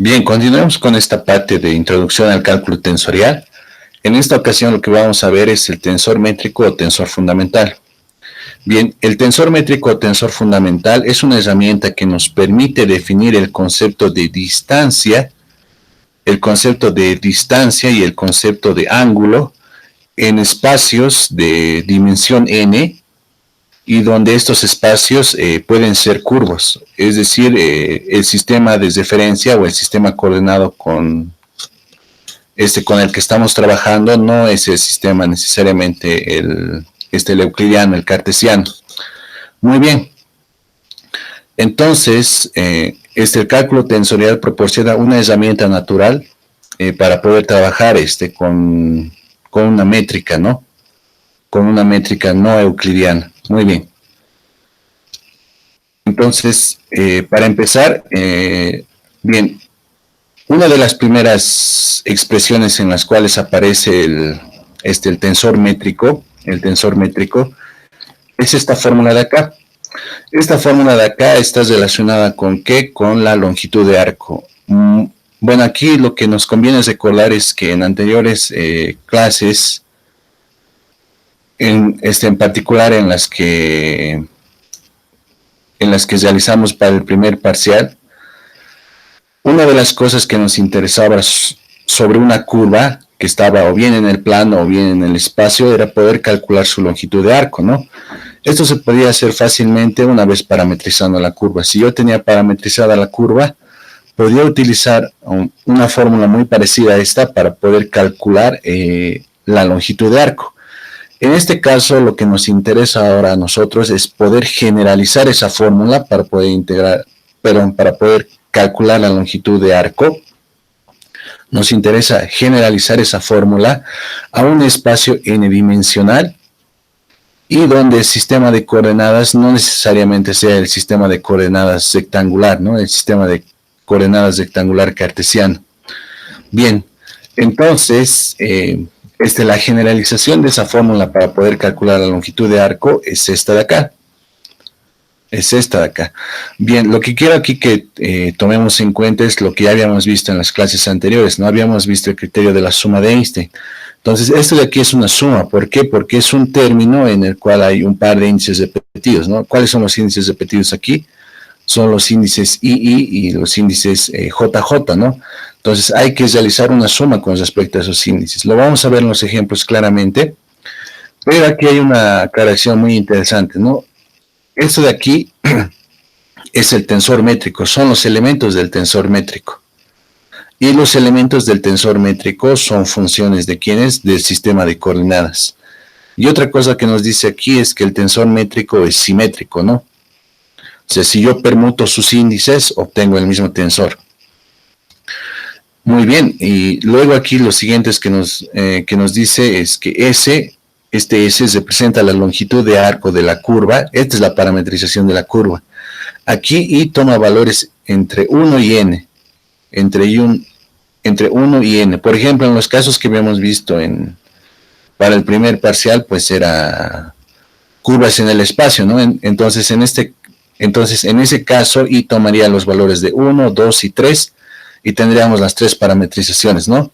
Bien, continuemos con esta parte de introducción al cálculo tensorial. En esta ocasión lo que vamos a ver es el tensor métrico o tensor fundamental. Bien, el tensor métrico o tensor fundamental es una herramienta que nos permite definir el concepto de distancia y el concepto de ángulo en espacios de dimensión n y donde estos espacios pueden ser curvos, es decir, el sistema de referencia o el sistema coordenado con el que estamos trabajando no es el sistema necesariamente el euclidiano, el cartesiano. Muy bien. Entonces, el cálculo tensorial proporciona una herramienta natural para poder trabajar con una métrica, ¿no? Con una métrica no euclidiana. Muy bien. Entonces, para empezar, bien, una de las primeras expresiones en las cuales aparece el tensor métrico, es esta fórmula de acá. Esta fórmula de acá está relacionada ¿con qué? Con la longitud de arco. Bueno, aquí lo que nos conviene recordar es que en anteriores clases, en particular en las que realizamos para el primer parcial, una de las cosas que nos interesaba sobre una curva que estaba o bien en el plano o bien en el espacio era poder calcular su longitud de arco, ¿no? Esto se podía hacer fácilmente una vez parametrizando la curva. Si yo tenía parametrizada la curva, podía utilizar una fórmula muy parecida a esta para poder calcular la longitud de arco. En este caso, lo que nos interesa ahora a nosotros es poder generalizar esa fórmula para poder para poder calcular la longitud de arco. Nos interesa generalizar esa fórmula a un espacio n-dimensional y donde el sistema de coordenadas no necesariamente sea el sistema de coordenadas rectangular, ¿no? El sistema de coordenadas rectangular cartesiano. Bien, entonces, la generalización de esa fórmula para poder calcular la longitud de arco es esta de acá. Bien, lo que quiero aquí que tomemos en cuenta es lo que ya habíamos visto en las clases anteriores, ¿no? Habíamos visto el criterio de la suma de Einstein. Entonces, esto de aquí es una suma. ¿Por qué? Porque es un término en el cual hay un par de índices repetidos, ¿no? ¿Cuáles son los índices repetidos aquí? Son los índices II y los índices JJ, ¿no? Entonces, hay que realizar una suma con respecto a esos índices. Lo vamos a ver en los ejemplos claramente, pero aquí hay una aclaración muy interesante, ¿no? Esto de aquí es el tensor métrico, son los elementos del tensor métrico. Y los elementos del tensor métrico son funciones de ¿quiénes? Del sistema de coordenadas. Y otra cosa que nos dice aquí es que el tensor métrico es simétrico, ¿no? O sea, si yo permuto sus índices, obtengo el mismo tensor. Muy bien, y luego aquí lo siguiente que nos dice es que S representa la longitud de arco de la curva. Esta es la parametrización de la curva. Aquí I toma valores entre 1 y n. Entre 1 y n. Por ejemplo, en los casos que habíamos visto para el primer parcial, pues era curvas en el espacio, ¿no? Entonces, en ese caso, I tomaría los valores de 1, 2 y 3 y tendríamos las tres parametrizaciones, ¿no?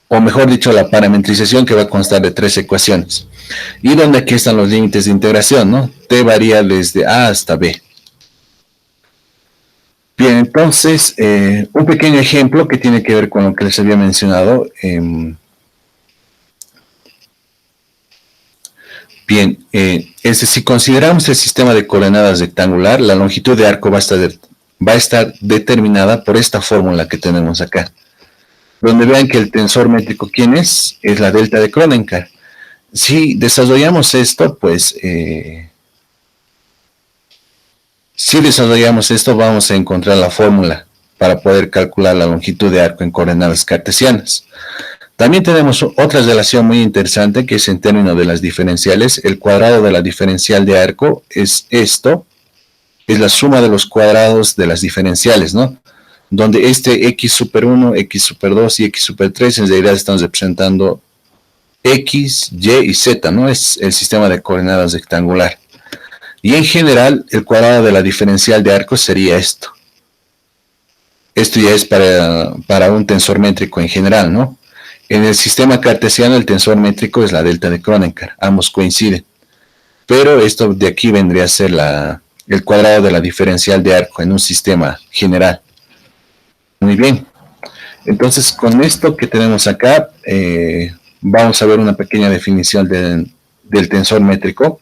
O mejor dicho, la parametrización que va a constar de tres ecuaciones. Y donde aquí están los límites de integración, ¿no? T varía desde A hasta B. Bien, entonces, un pequeño ejemplo que tiene que ver con lo que les había mencionado. Bien, si consideramos el sistema de coordenadas rectangular, la longitud de arco va a estar determinada por esta fórmula que tenemos acá. Donde vean que el tensor métrico, ¿quién es? Es la delta de Kronecker. Si desarrollamos esto, pues, vamos a encontrar la fórmula para poder calcular la longitud de arco en coordenadas cartesianas. También tenemos otra relación muy interesante que es en términos de las diferenciales. El cuadrado de la diferencial de arco es esto, es la suma de los cuadrados de las diferenciales, ¿no? Donde x super 1, x super 2 y x super 3 en realidad están representando x, y y z, ¿no? Es el sistema de coordenadas rectangular. Y en general, el cuadrado de la diferencial de arco sería esto. Esto ya es para un tensor métrico en general, ¿no? En el sistema cartesiano el tensor métrico es la delta de Kronecker, ambos coinciden. Pero esto de aquí vendría a ser el cuadrado de la diferencial de arco en un sistema general. Muy bien. Entonces, con esto que tenemos acá, vamos a ver una pequeña definición del tensor métrico.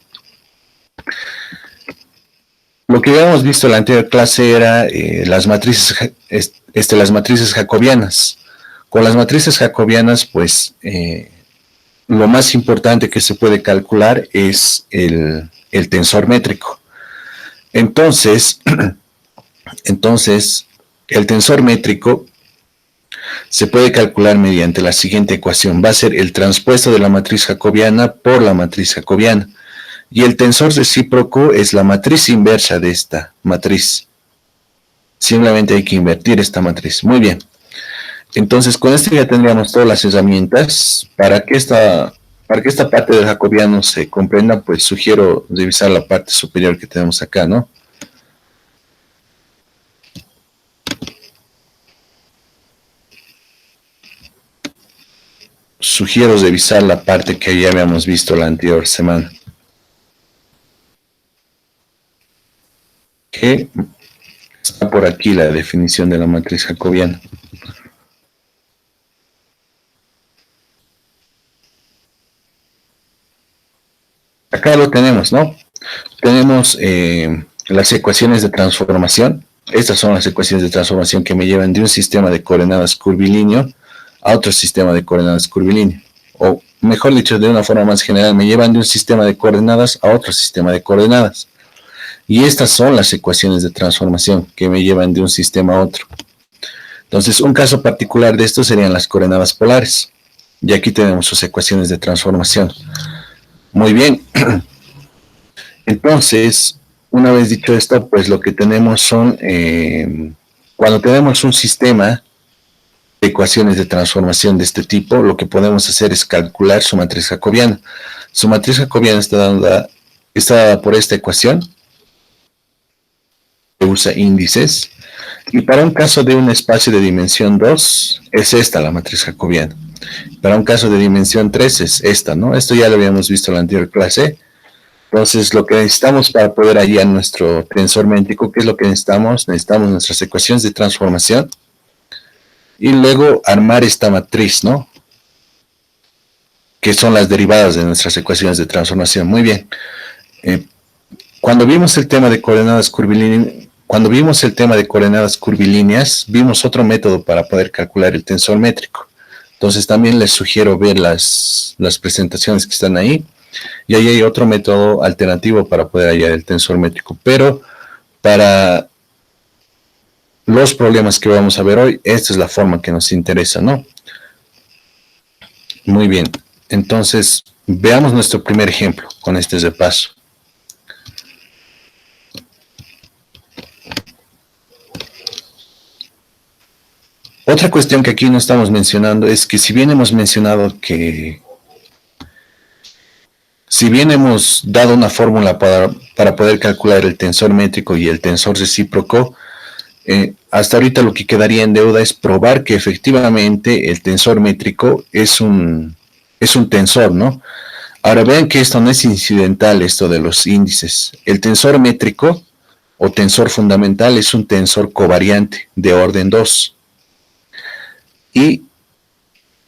Lo que habíamos visto en la anterior clase era las matrices jacobianas. Con las matrices jacobianas, pues, lo más importante que se puede calcular es el tensor métrico. Entonces, el tensor métrico se puede calcular mediante la siguiente ecuación. Va a ser el transpuesto de la matriz jacobiana por la matriz jacobiana. Y el tensor recíproco es la matriz inversa de esta matriz. Simplemente hay que invertir esta matriz. Muy bien. Entonces, con esto ya tendríamos todas las herramientas. Para que esta parte del jacobiano se comprenda, pues sugiero revisar la parte superior que tenemos acá, ¿no? Sugiero revisar la parte que ya habíamos visto la anterior semana. Que está por aquí la definición de la matriz jacobiana. Acá lo tenemos, ¿no? Tenemos las ecuaciones de transformación. Estas son las ecuaciones de transformación que me llevan de un sistema de coordenadas curvilíneo a otro sistema de coordenadas curvilíneo. O mejor dicho, de una forma más general, me llevan de un sistema de coordenadas a otro sistema de coordenadas. Y estas son las ecuaciones de transformación que me llevan de un sistema a otro. Entonces, un caso particular de esto serían las coordenadas polares. Y aquí tenemos sus ecuaciones de transformación. Muy bien. Entonces, una vez dicho esto, pues lo que tenemos son, cuando tenemos un sistema de ecuaciones de transformación de este tipo, lo que podemos hacer es calcular su matriz jacobiana. Su matriz jacobiana está dada por esta ecuación, que usa índices, y para un caso de un espacio de dimensión 2, es esta la matriz jacobiana. Para un caso de dimensión 3 es esta, ¿no? Esto ya lo habíamos visto en la anterior clase. Entonces, lo que necesitamos para poder hallar nuestro tensor métrico, ¿qué es lo que necesitamos? Necesitamos nuestras ecuaciones de transformación y luego armar esta matriz, ¿no? Que son las derivadas de nuestras ecuaciones de transformación. Muy bien. Cuando vimos el tema de coordenadas curvilíneas, vimos otro método para poder calcular el tensor métrico. Entonces, también les sugiero ver las presentaciones que están ahí. Y ahí hay otro método alternativo para poder hallar el tensor métrico. Pero para los problemas que vamos a ver hoy, esta es la forma que nos interesa, ¿no? Muy bien. Entonces, veamos nuestro primer ejemplo con este repaso. Otra cuestión que aquí no estamos mencionando es que si bien hemos dado una fórmula para poder calcular el tensor métrico y el tensor recíproco, hasta ahorita lo que quedaría en deuda es probar que efectivamente el tensor métrico es un tensor, ¿no? Ahora vean que esto no es incidental, esto de los índices. El tensor métrico o tensor fundamental es un tensor covariante de orden 2. Y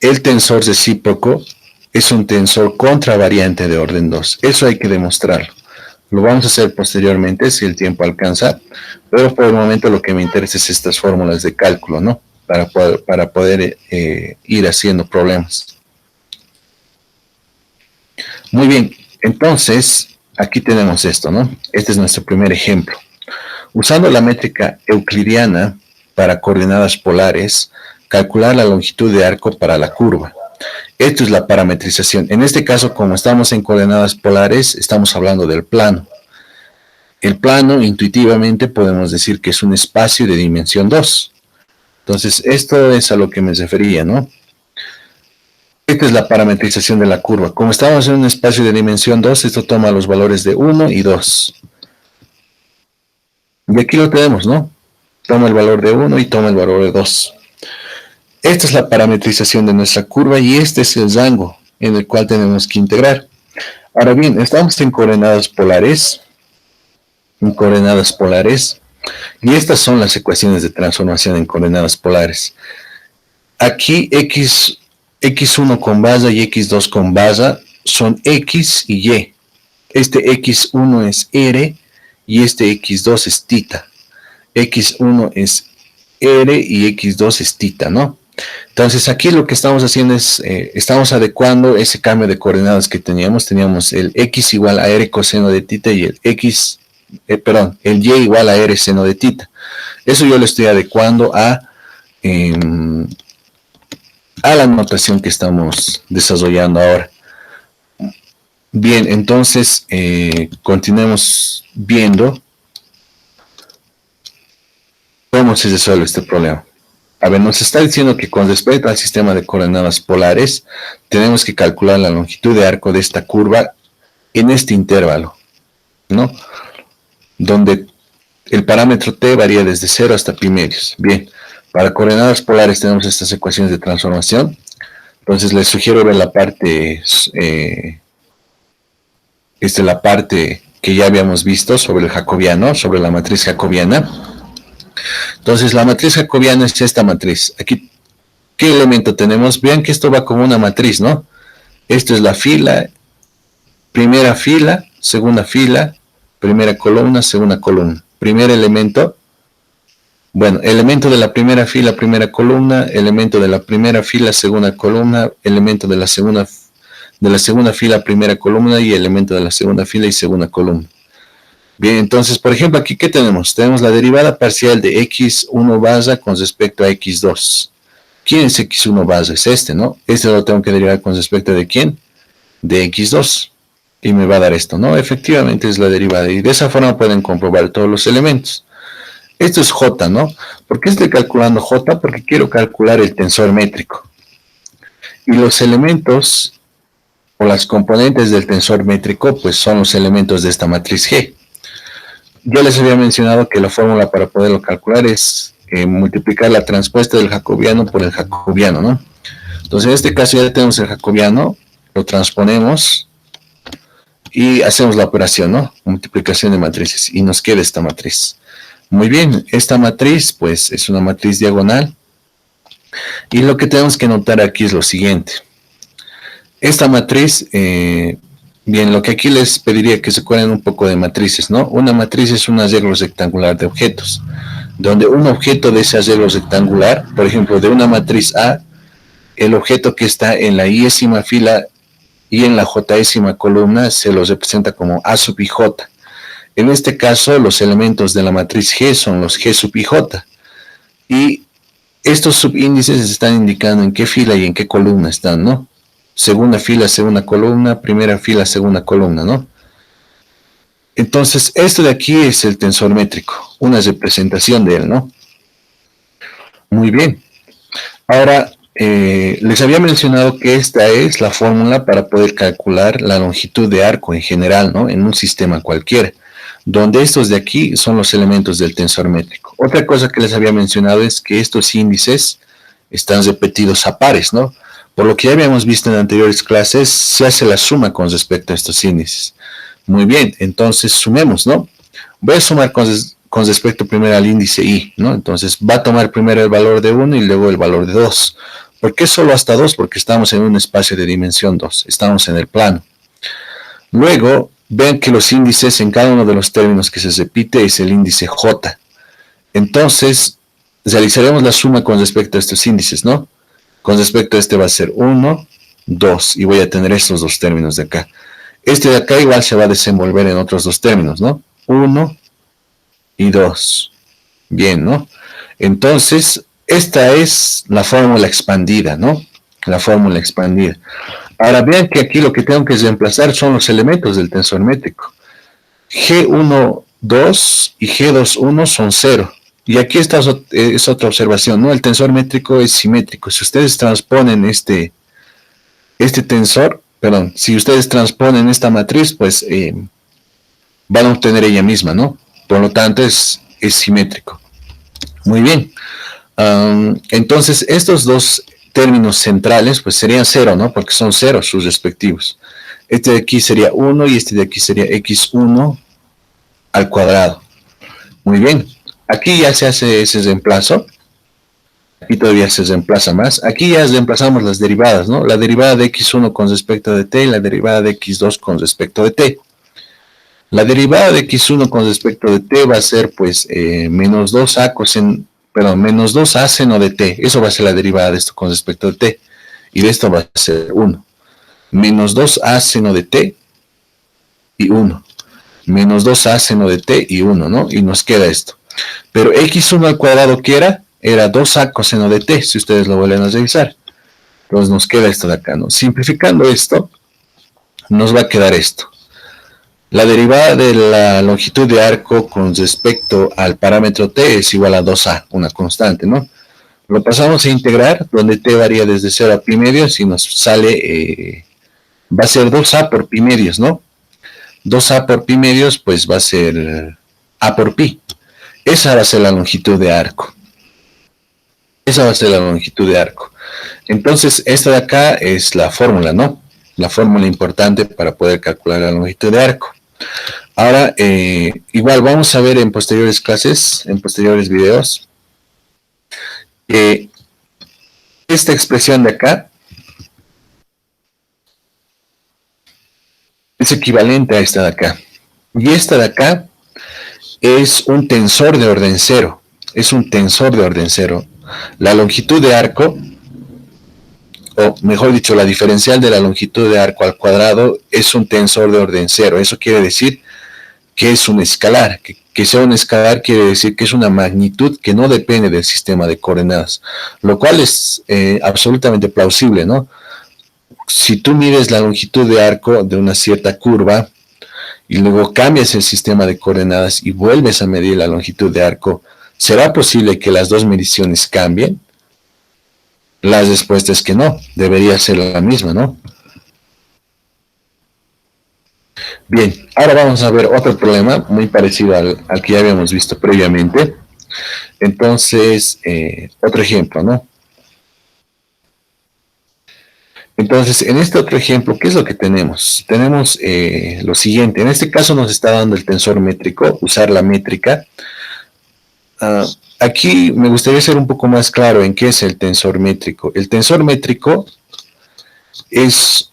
el tensor recíproco es un tensor contravariante de orden 2. Eso hay que demostrarlo. Lo vamos a hacer posteriormente si el tiempo alcanza, pero por el momento lo que me interesa es estas fórmulas de cálculo, ¿no? Para poder ir haciendo problemas. Muy bien, entonces aquí tenemos esto, ¿no? Este es nuestro primer ejemplo. Usando la métrica euclidiana para coordenadas polares, calcular la longitud de arco para la curva. Esto es la parametrización. En este caso, como estamos en coordenadas polares, estamos hablando del plano. El plano, intuitivamente, podemos decir que es un espacio de dimensión 2. Entonces, esto es a lo que me refería, ¿no? Esta es la parametrización de la curva. Como estamos en un espacio de dimensión 2, esto toma los valores de 1 y 2. Y aquí lo tenemos, ¿no? Toma el valor de 1 y toma el valor de 2. Esta es la parametrización de nuestra curva y este es el rango en el cual tenemos que integrar. Ahora bien, estamos en coordenadas polares, y estas son las ecuaciones de transformación en coordenadas polares. Aquí x1 con base y x2 con base son x y y. Este x1 es r y este x2 es tita. x1 es r y x2 es tita, ¿no? Entonces aquí lo que estamos haciendo es, estamos adecuando ese cambio de coordenadas que teníamos el x igual a r coseno de tita y el el y igual a r seno de tita. Eso yo lo estoy adecuando a la notación que estamos desarrollando ahora. Bien, entonces continuemos viendo cómo se resuelve este problema. A ver, nos está diciendo que con respecto al sistema de coordenadas polares, tenemos que calcular la longitud de arco de esta curva en este intervalo, ¿no? Donde el parámetro t varía desde 0 hasta pi medios. Bien, para coordenadas polares tenemos estas ecuaciones de transformación. Entonces les sugiero ver la parte, la parte que ya habíamos visto sobre el jacobiano, sobre la matriz jacobiana. Entonces la matriz jacobiana es esta matriz. Aquí, ¿qué elemento tenemos? Vean que esto va como una matriz, ¿no? Esto es la fila, primera fila, segunda fila, primera columna, segunda columna. Primer elemento, bueno, elemento de la primera fila, primera columna, elemento de la primera fila, segunda columna, elemento de la segunda fila, primera columna y elemento de la segunda fila y segunda columna. Bien, entonces, por ejemplo, aquí, ¿qué tenemos? Tenemos la derivada parcial de x1 base con respecto a x2. ¿Quién es x1 base? Es este, ¿no? Este lo tengo que derivar con respecto de ¿quién? De x2. Y me va a dar esto, ¿no? Efectivamente es la derivada. Y de esa forma pueden comprobar todos los elementos. Esto es j, ¿no? ¿Por qué estoy calculando j? Porque quiero calcular el tensor métrico. Y los elementos o las componentes del tensor métrico, pues son los elementos de esta matriz G. Yo les había mencionado que la fórmula para poderlo calcular es multiplicar la transpuesta del jacobiano por el jacobiano, ¿no? Entonces en este caso ya tenemos el jacobiano, lo transponemos y hacemos la operación, ¿no? Multiplicación de matrices y nos queda esta matriz. Muy bien, esta matriz pues es una matriz diagonal y lo que tenemos que notar aquí es lo siguiente. Esta matriz, bien, lo que aquí les pediría que se acuerden un poco de matrices, ¿no? Una matriz es un arreglo rectangular de objetos, donde un objeto de ese arreglo rectangular, por ejemplo, de una matriz A, el objeto que está en la i-ésima fila y en la j-ésima columna se los representa como A sub ij. En este caso, los elementos de la matriz G son los G sub ij. Y estos subíndices están indicando en qué fila y en qué columna están, ¿no? Segunda fila, segunda columna, primera fila, segunda columna, ¿no? Entonces, esto de aquí es el tensor métrico, una representación de él, ¿no? Muy bien. Ahora, les había mencionado que esta es la fórmula para poder calcular la longitud de arco en general, ¿no? En un sistema cualquiera, donde estos de aquí son los elementos del tensor métrico. Otra cosa que les había mencionado es que estos índices están repetidos a pares, ¿no? Por lo que ya habíamos visto en anteriores clases, se hace la suma con respecto a estos índices. Muy bien, entonces sumemos, ¿no? Voy a sumar con respecto primero al índice i, ¿no? Entonces va a tomar primero el valor de 1 y luego el valor de 2. ¿Por qué solo hasta 2? Porque estamos en un espacio de dimensión 2, estamos en el plano. Luego, vean que los índices en cada uno de los términos que se repite es el índice j. Entonces, realizaremos la suma con respecto a estos índices, ¿no? Con respecto a este va a ser 1, 2, y voy a tener estos dos términos de acá. Este de acá igual se va a desenvolver en otros dos términos, ¿no? 1 y 2. Bien, ¿no? Entonces, esta es la fórmula expandida, ¿no? La fórmula expandida. Ahora vean que aquí lo que tengo que reemplazar son los elementos del tensor métrico. G1, 2 y G2, 1 son 0. Y aquí esta es otra observación, ¿no? El tensor métrico es simétrico. Si ustedes transponen si ustedes transponen esta matriz, pues van a obtener ella misma, ¿no? Por lo tanto, es simétrico. Muy bien. Entonces, estos dos términos centrales, pues serían cero, ¿no? Porque son ceros sus respectivos. Este de aquí sería 1 y este de aquí sería x1 al cuadrado. Muy bien. Aquí ya se hace ese reemplazo. Aquí todavía se reemplaza más. Aquí ya reemplazamos las derivadas, ¿no? La derivada de x1 con respecto de t y la derivada de x2 con respecto de t. La derivada de x1 con respecto de t va a ser, pues, menos 2a menos 2a seno de t. Eso va a ser la derivada de esto con respecto de t. Y de esto va a ser 1. Menos 2a seno de t y 1. Menos 2a seno de t y 1, ¿no? Y nos queda esto. Pero x1 al cuadrado, ¿qué era? Era 2a coseno de t, si ustedes lo vuelven a revisar. Entonces nos queda esto de acá, ¿no? Simplificando esto, nos va a quedar esto. La derivada de la longitud de arco con respecto al parámetro t es igual a 2a, una constante, ¿no? Lo pasamos a integrar, donde t varía desde 0 a pi medios y nos sale, va a ser 2a por pi medios, ¿no? 2a por pi medios, pues va a ser a por pi. Esa va a ser la longitud de arco. Esa va a ser la longitud de arco. Entonces, esta de acá es la fórmula, ¿no? La fórmula importante para poder calcular la longitud de arco. Ahora, igual vamos a ver en posteriores clases, en posteriores videos, que esta expresión de acá es equivalente a esta de acá. Y esta de acá es un tensor de orden cero. Es un tensor de orden cero. La longitud de arco, o mejor dicho, la diferencial de la longitud de arco al cuadrado es un tensor de orden cero. Eso quiere decir que es un escalar. Que sea un escalar quiere decir que es una magnitud que no depende del sistema de coordenadas, lo cual es absolutamente plausible, ¿no? Si tú mides la longitud de arco de una cierta curva y luego cambias el sistema de coordenadas y vuelves a medir la longitud de arco, ¿será posible que las dos mediciones cambien? La respuesta es que no, debería ser la misma, ¿no? Bien, ahora vamos a ver otro problema muy parecido al que ya habíamos visto previamente. Entonces, otro ejemplo, ¿no? Entonces, en este otro ejemplo, ¿qué es lo que tenemos? Tenemos lo siguiente. En este caso nos está dando el tensor métrico, usar la métrica. Aquí me gustaría ser un poco más claro en qué es el tensor métrico. El tensor métrico es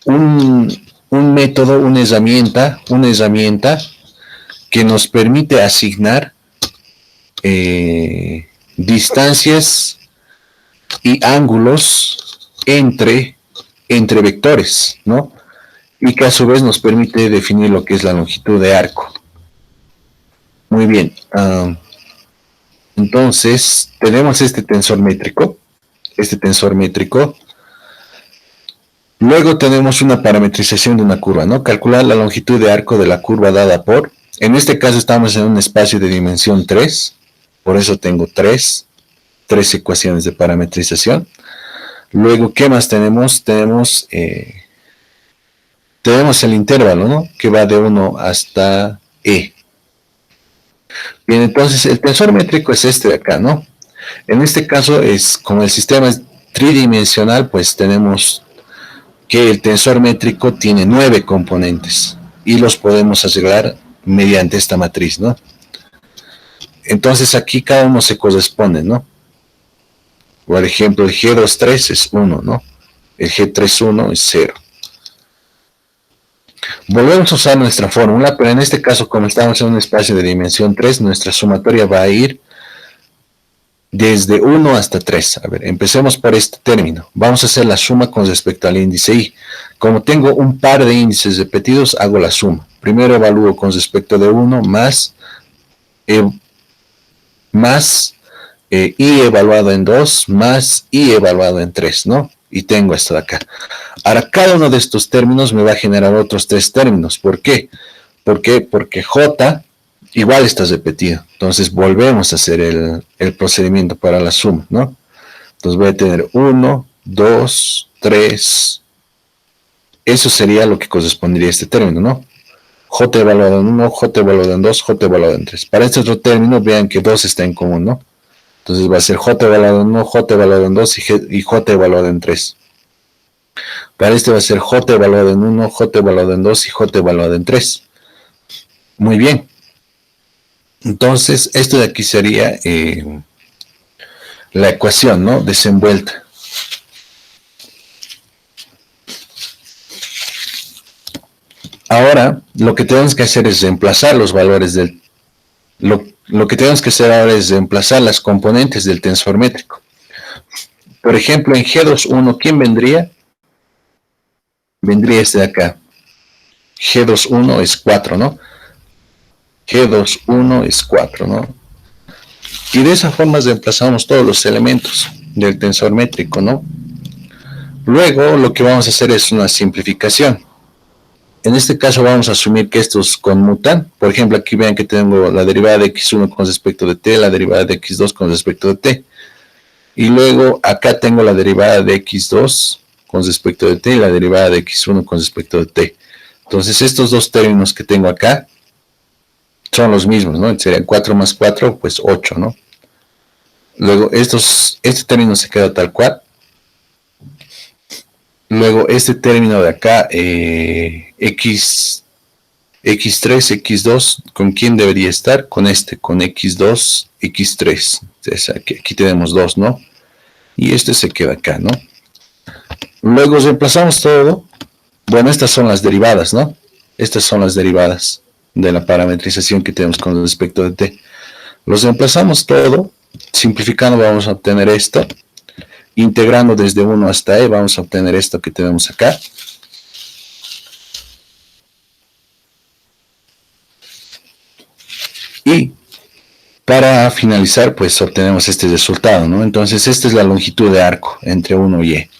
un método, una herramienta que nos permite asignar distancias y ángulos entre vectores, ¿no? Y que a su vez nos permite definir lo que es la longitud de arco. Muy bien. Entonces, tenemos este tensor métrico. Luego tenemos una parametrización de una curva, ¿no? Calcular la longitud de arco de la curva dada por, en este caso estamos en un espacio de dimensión 3, por eso tengo tres ecuaciones de parametrización. Luego, ¿qué más tenemos? Tenemos el intervalo, ¿no? Que va de 1 hasta e. Bien, entonces el tensor métrico es este de acá, ¿no? En este caso, como el sistema es tridimensional, pues tenemos que el tensor métrico tiene 9 componentes y los podemos arreglar mediante esta matriz, ¿no? Entonces aquí cada uno se corresponde, ¿no? Por ejemplo, el G23 es 1, ¿no? El G31 es 0. Volvemos a usar nuestra fórmula, pero en este caso, como estamos en un espacio de dimensión 3, nuestra sumatoria va a ir desde 1 hasta 3. A ver, empecemos por este término. Vamos a hacer la suma con respecto al índice i. Como tengo un par de índices repetidos, hago la suma. Primero evalúo con respecto de 1 más i evaluado en 2 más i evaluado en 3, ¿no? Y tengo esto de acá. Ahora, cada uno de estos términos me va a generar otros 3 términos. ¿Por qué? Porque j igual está repetido. Entonces, volvemos a hacer el procedimiento para la suma, ¿no? Entonces, voy a tener 1, 2, 3. Eso sería lo que correspondería a este término, ¿no? J evaluado en 1, J evaluado en 2, J evaluado en 3. Para este otro término, vean que 2 está en común, ¿no? Entonces va a ser J evaluado en 1, J evaluado en 2 y J evaluado en 3. Para este va a ser J evaluado en 1, J evaluado en 2 y J evaluado en 3. Muy bien. Entonces, esto de aquí sería la ecuación, ¿no? Desenvuelta. Ahora, lo que tenemos que hacer es reemplazar los valores del... Lo que tenemos que hacer ahora es reemplazar las componentes del tensor métrico. Por ejemplo, en G21, ¿quién vendría? Vendría este de acá. G21 es 4, ¿no? G21 es 4, ¿no? Y de esa forma reemplazamos todos los elementos del tensor métrico, ¿no? Luego lo que vamos a hacer es una simplificación. En este caso vamos a asumir que estos conmutan. Por ejemplo, aquí vean que tengo la derivada de x1 con respecto de t, la derivada de x2 con respecto de t. Y luego acá tengo la derivada de x2 con respecto de t y la derivada de x1 con respecto de t. Entonces estos dos términos que tengo acá son los mismos, ¿no? Serían 4 más 4, pues 8, ¿no? Luego este término se queda tal cual. Luego este término de acá, x3, x2, ¿con quién debería estar? Con con x2, x3. Entonces aquí tenemos 2, ¿no? Y este se queda acá, ¿no? Luego reemplazamos todo. Bueno, estas son las derivadas, ¿no? Estas son las derivadas de la parametrización que tenemos con respecto de t. Los reemplazamos todo. Simplificando vamos a obtener esto. Integrando desde 1 hasta e vamos a obtener esto que tenemos acá. Y para finalizar, pues obtenemos este resultado, ¿no? Entonces, esta es la longitud de arco entre 1 y e.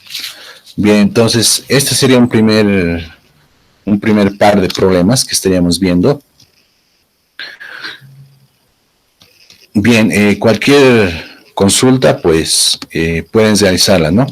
Bien, entonces, este sería un primer par de problemas que estaríamos viendo. Bien, cualquier consulta, pues pueden realizarla, ¿no?